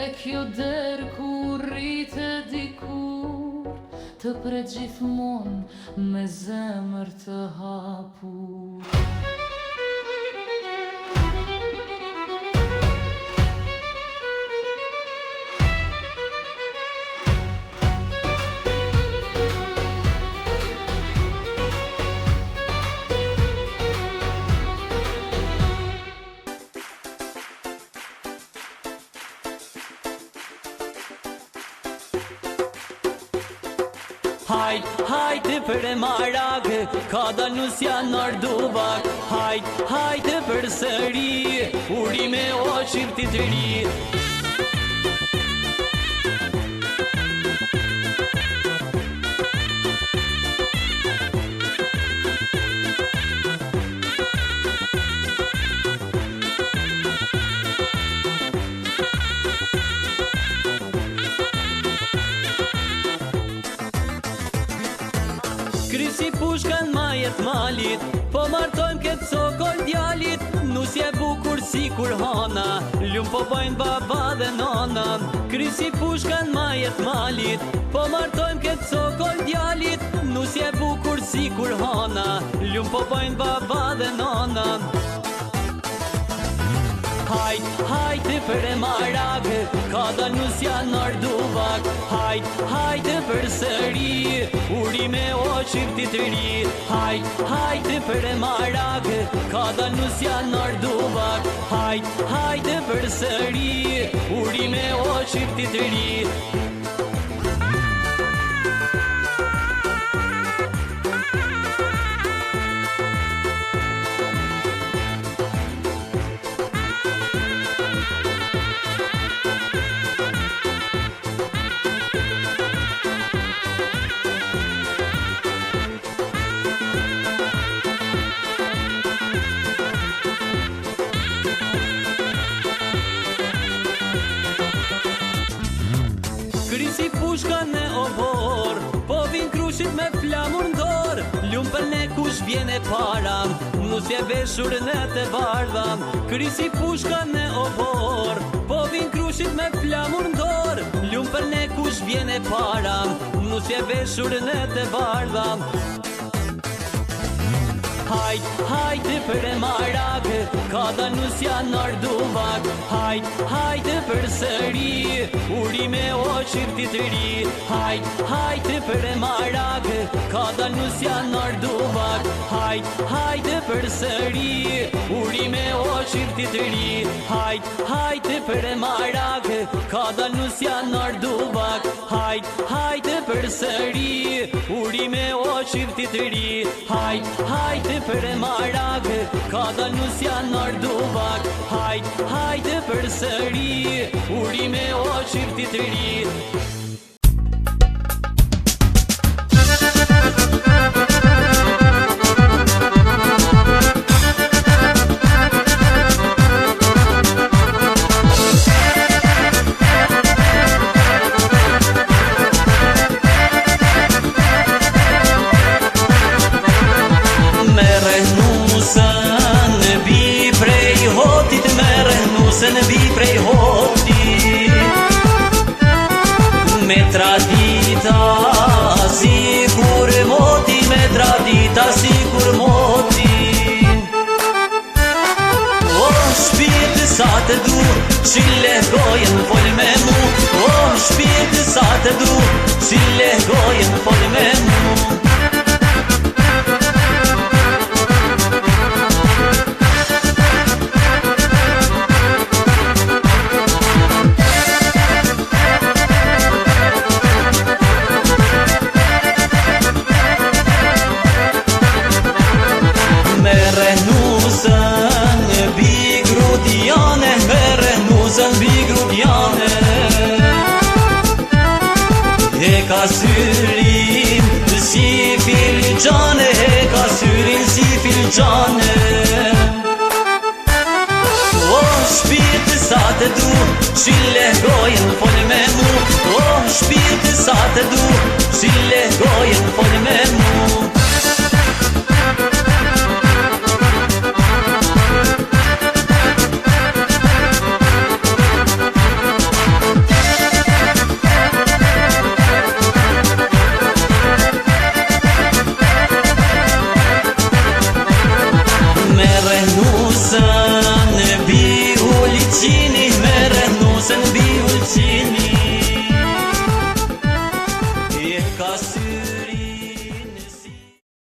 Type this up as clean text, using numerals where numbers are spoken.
E kjo der ku rrite dikur, të pret gjithmon me zemër të hapur. Hajde për e marak, ka dal nusja nër dubak. Hajde për sëri, urime o shqiptit të ri. Krysi pushkan majet malit, po martojmë këtë sokol djalit. Nusje bukur si kur hana, lumë po bojnë baba dhe nana. Krysi pushkan majet malit, po martojmë këtë sokol djalit. Nusje bukur si kur hana, lumë po bojnë baba dhe nana. Hajde për e marak, ka dal nusja nër dubak. Hajde për sëri, urime o shqiptit të ri. Hajde për e marak, ka dal nusja nër dubak. Hajde për sëri, urime o shqiptit të ri. Krysi pushka në obor, po vin krushit me flamur ndor. Lumpën e kush vjene para, nusje veshur në të bardha. Krysi pushka në obor, po vin krushit me flamur ndor. Lumpën e kush vjene para, nusje veshur në të bardha. Hajde për e marak, ka dal nusja nër dubak. Hajde për sëri, urime o shqiptit të ri. Hajde për e marak, ka dal nusja nër dubak. Hajde për sëri, urime o shqiptit të ri. Hajde për e marak, ka dal nusja nër dubak. Hajde për sëri, urime o shqiptit të ri. Hajde për e marak, ka dal nusja nër dubak. Hajde për sëri, urime o shqiptit të ri. Nusën bi prej hoti, me tradita si kur moti, me tradita si kur moti. O shpirt sa të du, qile gojen fol me mu. O shpirt sa të du, qile gojen fol me mu. Ka syrin si filxane, ka syrin si filxane. O shpirt sa të du, qile gojen fol me mu. O shpirt sa të du, qile gojen fol me mu.